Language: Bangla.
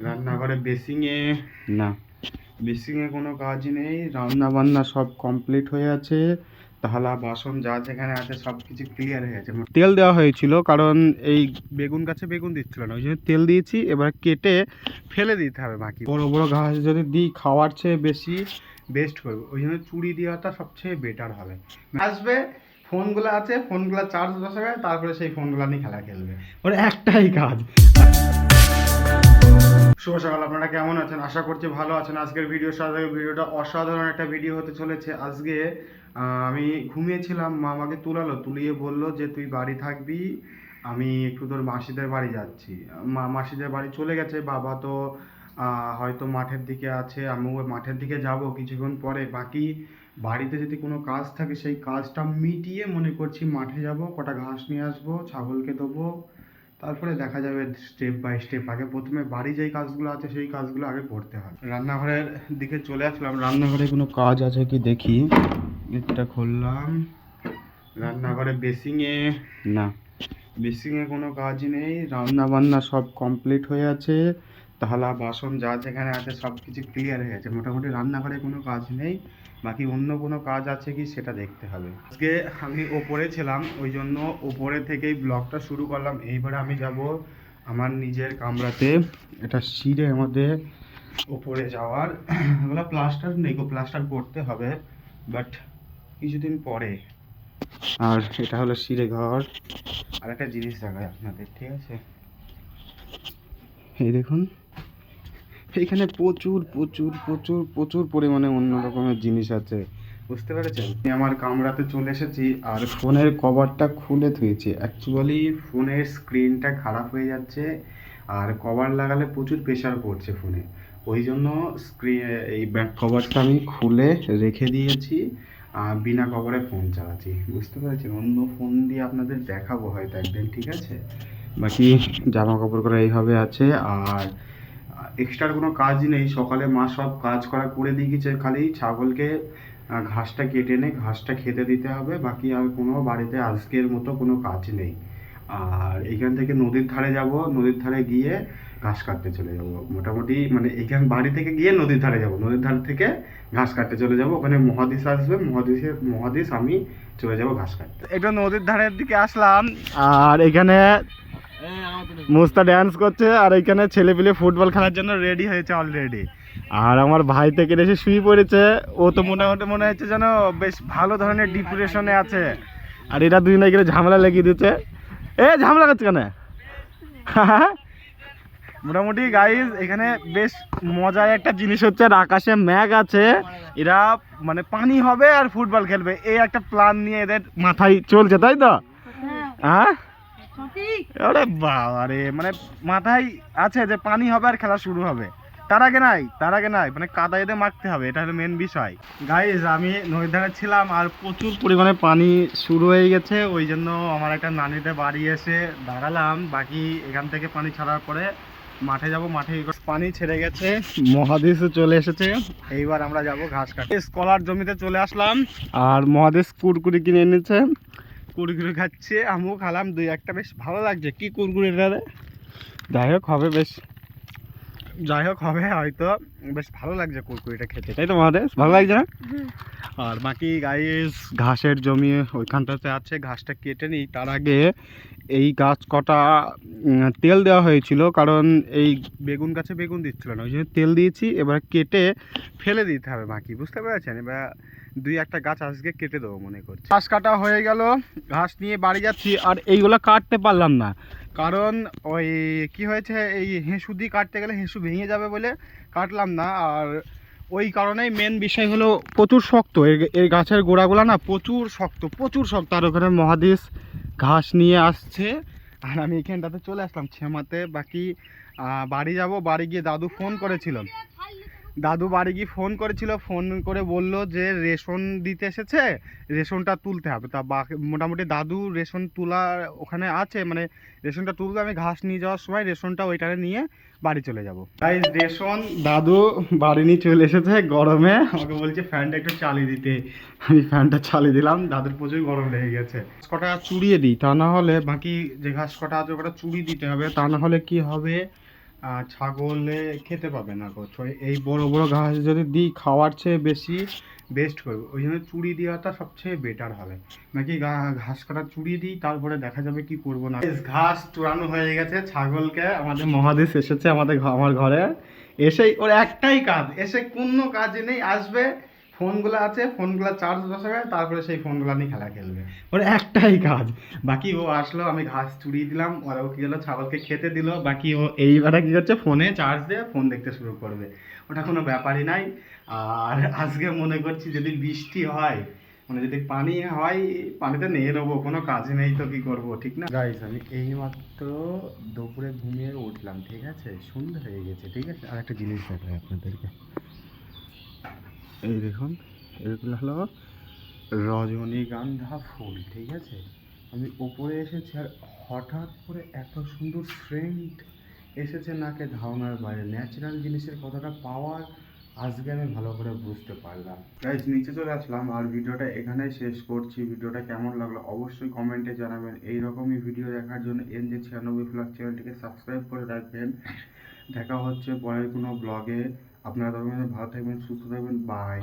রান্নাঘরে বেসিংয়ে না, বেসিংয়ে কোনো কাজ নেই, রান্না বান্না সব কমপ্লিট হয়ে আছে। থালা বাসন যা যেখানে আছে সব কিছু ক্লিয়ার হয়ে গেছে। তেল দেওয়া হয়েছিল কারণ এই বেগুন গাছে বেগুন দিচ্ছিল না, ওই জন্য তেল দিয়েছি। এবার কেটে ফেলে দিতে হবে বাকি। বড় বড় ঘাস যদি দিই খাওয়ার চেয়ে বেশি বেস্ট করবে, ওই জন্য চুড়ি দেওয়াটা সবচেয়ে বেটার হবে। আসবে ফোনগুলো আছে, ফোনগুলো চার্জ বসাবে, তারপরে সেই ফোনগুলো নিয়ে খেলা খেলবে, ওর একটাই কাজ। শুভ সকাল, আপনারা কেমন আছেন? আশা করছি ভালো আছেন। আজকের ভিডিওটা অসাধারণ একটা ভিডিও হতে চলেছে। আজকে আমি ঘুমিয়েছিলাম, মা আমাকে তুলিয়ে বলল যে তুই বাড়ি থাকবি, আমি একটু তোর মাসিদের বাড়ি যাচ্ছি। মাসিদের বাড়ি চলে গেছে, বাবা তো হয়তো মাঠের দিকে আছে, আমিও মাঠের দিকে যাব কিছুক্ষণ পরে। বাকি বাড়িতে যদি কোনো কাজ থাকে সেই কাজটা মিটিয়ে মনে করছি মাঠে যাব, কটা ঘাস নিয়ে আসবো, ছাগলকে দেবো, তারপরে দেখা যাবে স্টেপ বাই স্টেপ। আগে প্রথমে বাড়ি যেই কাজগুলো আছে সেই কাজগুলো আগে করতে হয়। রান্নাঘরের দিকে চলে আসলাম, রান্নাঘরে কোনো কাজ আছে কি দেখি। গেটটা খুললাম, রান্নাঘরে বেসিংয়ে না, বেসিংয়ে কোনো কাজ নেই, রান্না বান্না সব কমপ্লিট হয়ে আছে। থালা বাসন যা যেখানে আছে সব কিছু ক্লিয়ার হয়ে গেছে, মোটামুটি রান্নাঘরে কোনো কাজ নেই। বাকি অন্য কোনো কাজ আছে কি সেটা দেখতে হবে। আজকে আমি ওপরে ছিলাম, ওই জন্য ওপরে থেকেই ব্লগটা শুরু করলাম। এইবারে আমি যাব আমার নিজের কামরাতে, এটা সিঁড়ে আমাদের ওপরে যাওয়ার। ওগুলো প্লাস্টার নেই গো, প্লাস্টার করতে হবে বাট কিছুদিন পরে। আর এটা হলো সিঁড়ে ঘর। আর একটা জিনিস দেখায় আপনাদের, ঠিক আছে? এই দেখুন, এখানে প্রচুর প্রচুর প্রচুর প্রচুর পরিমাণে অন্য রকমের জিনিস আছে, বুঝতে পেরেছেন? আমি আমার কামরাতে চলে এসেছি আর ফোনের কভারটা খুলে থুয়েছি। অ্যাকচুয়ালি ফোনের স্ক্রিনটা খারাপ হয়ে যাচ্ছে আর কভার লাগালে প্রচুর প্রেশার পড়ছে ফোনে, ওই জন্য এই ব্যাক কভারটা আমি খুলে রেখে দিয়েছি। বিনা কভারে ফোন চালাচ্ছি, বুঝতে পেরেছেন? অন্য ফোন দিয়ে আপনাদের দেখাবো হয়তো একদিন, ঠিক আছে? বাকি জামা কাপড় এইভাবে আছে। আর এক্সট্রা কোনো কাজ নেই, সকালে মা সব কাজ করে দিয়ে গেছে, খালি ছাগলকে ঘাসটা কেটে এনে ঘাসটা খেতে দিতে হবে। বাকি আর কোনো বাড়িতে আজকের মতো কোনো কাজ নেই। আর এখান থেকে নদীর ধারে যাব, নদীর ধারে গিয়ে ঘাস কাটতে চলে যাব। মোটামুটি মানে এখান বাড়ি থেকে গিয়ে নদীর ধারে যাব, নদীর ধার থেকে ঘাস কাটতে চলে যাব। ওখানে মহাদেশ আসবে, মহাদেশ আমি চলে যাব ঘাস কাটতে। এটা নদীর ধারের দিকে আসলাম আর এখানে মুস্তা ড্যান্স করছে আর এখানে ছেলেপিলে ফুটবল খেলার জন্য রেডি হয়েছে অলরেডি। আর আমার ভাই থেকে এসে শুয়ে পড়েছে, ও তো মোটামুটি মনে হচ্ছে যেন বেশ ভালো ধরনের ডিপ্রেশনে আছে। আর এরা দুই নাকি ঝামেলা লেগে দিচ্ছে। এ ঝামেলা করছে কেন? মোটামুটি গাইজ এখানে বেশ মজার একটা জিনিস হচ্ছে, আর আকাশে মেঘ আছে, এরা মানে পানি হবে আর ফুটবল খেলবে, এই একটা প্ল্যান নিয়ে এদের মাথায় চলছে, তাই তো? হ্যাঁ, আরে বাবা রে, মানে মাথায় আছে যে পানি হবে আর খেলা শুরু হবে। তার আগে নাই মানে কাদা এদের মাখতে হবে, এটা হলো মেন বিষয়। গাইজ আমি নদীর ধারে ছিলাম আর প্রচুর পরিমাণে পানি শুরু হয়ে গেছে, ওই জন্য আমার একটা নানিতে বাড়ি এসে দাঁড়ালাম। বাকি এখান থেকে পানি ছাড়ার পরে মাঠে যাব, মাঠে পানি ছেড়ে গেছে, মহাদেশও চলে এসেছে। এইবার আমরা যাব ঘাস কাটতে। স্কলার জমিতে চলে আসলাম আর মহাদেশ কুরকুরি কিনে এনেছে, কুরকুরি খাচ্ছে, আমিও খালাম দুই একটা, বেশ ভালো লাগছে। কি কুরকুরি এটা রে? যাই হোক হবে হয়তো, বেশ ভালো লাগছে কুরকুরিটা খেতে, তাই তো মহাদেশ? ভালো লাগছে না? আর বাকি গাইস ঘাসের জমি ওইখানটাতে আছে, ঘাসটা কেটে নিই। তার আগে এই গাছ কটা তেল দেওয়া হয়েছিল কারণ এই বেগুন গাছে বেগুন দিচ্ছিল না, ওই জন্য তেল দিয়েছি। এবার কেটে ফেলে দিতে হবে বাকি, বুঝতে পেরেছেন? এবার দুই একটা গাছ আজকে কেটে দেবো মনে করছি। ঘাস কাটা হয়ে গেল, ঘাস নিয়ে বাড়ি যাচ্ছি। আর এইগুলো কাটতে পারলাম না কারণ ওই কি হয়েছে, এই হেঁসু দিয়ে কাটতে গেলে হেঁসু ভেঙে যাবে বলে কাটলাম না। আর ওই কারণেই মেন বিষয় হলো প্রচুর শক্ত, এই গাছের গোড়াগুলো না প্রচুর শক্ত। আর ওখানে মহাদেশ ঘাস নিয়ে আসছে আর আমি এখানটাতে চলে আসলাম ছেমাতে। বাকি বাড়ি যাব, বাড়ি গিয়ে দাদু বাড়ি গিয়ে ফোন করেছিল, ফোন করে বলল যে রেশন দিতে এসেছে, রেশনটা তুলতে হবে। তা মোটামুটি দাদু রেশন তোলা ওখানে আছে, মানে রেশনটা তুলতে আমি ঘাস নিয়ে যাওয়ার সময় রেশনটা ওইটারে নিয়ে বাড়ি চলে যাব। তাই রেশন দাদু বাড়ি নিয়ে চলে এসেছে, গরমে আমাকে বলছে ফ্যানটা একটু চালিয়ে দিতে। আমি ফ্যানটা চালিয়ে দিলাম, দাদুর প্রচুর গরম লেগে গেছে। কটা চুড়িয়ে দিই, তা না হলে বাকি যে ঘাস কটা আছে ওটা চুড়িয়ে দিতে হবে, তা না হলে কি হবে ছাগলে খেতে পাবে না গো। এই বড় বড় ঘাস যদি দিই খাওয়ার চেয়ে বেশি বেস্ট করবে, ওই জন্য চুড়ি দেওয়াটা সবচেয়ে বেটার হবে। নাকি ঘাস কাটা চুড়ি দিই, তারপরে দেখা যাবে কি করবো না। ঘাস চূড়ানো হয়ে গেছে ছাগলকে, আমাদের মহাদেশ এসেছে আমার ঘরে। এসেই ওর একটাই কাজ, এসে কোনো কাজে নেই, আসবে ফোনগুলো আছে ফোনগুলো চার্জ বসাবে, তারপরে সেই ফোনগুলো নিয়ে খেলা খেলবে, ওর একটাই কাজ। বাকি ও আসলো, আমি ঘাস চুড়িয়ে দিলাম, ওরা ও কি হলো ছাগলকে খেতে দিল, বাকি ও এইবারে কি করছে ফোনে চার্জ দিয়ে ফোন দেখতে শুরু করবে, ওটা কোনো ব্যাপারই নাই। আর আজকে মনে করছি যদি বৃষ্টি হয়, মানে যদি পানি হয়, পানিতে নিয়ে নেবো, কোনো কাজে নেই তো কি করবো, ঠিক না গাইস? আমি এইমাত্র দুপুরে ঘুমিয়ে উঠলাম, ঠিক আছে, সন্ধ্যা হয়ে গেছে, ঠিক আছে। আর একটা জিনিস দেখাই আপনাদেরকে, এই দেখুন, এগুলো হলো রজনীগন্ধা ফুল, ঠিক আছে। আমি ওপরে এসেছি আর হঠাৎ করে এত সুন্দর সেন্ট এসেছে নাকে ধারণার বাইরে। ন্যাচারাল জিনিসের কতটা পাওয়ার আজকে আমি ভালো করে বুঝতে পারলাম। গাইজ নিচে চলে আসলাম আর ভিডিওটা এখানেই শেষ করছি। ভিডিওটা কেমন লাগলো অবশ্যই কমেন্টে জানাবেন। এইরকমই ভিডিও দেখার জন্য NJ96 ব্লগ চ্যানেলটিকে সাবস্ক্রাইব করে রাখবেন। দেখা হচ্ছে পরের কোনো ব্লগে। আপনারা তখন ভালো থাকবেন, সুস্থ থাকবেন, বাই।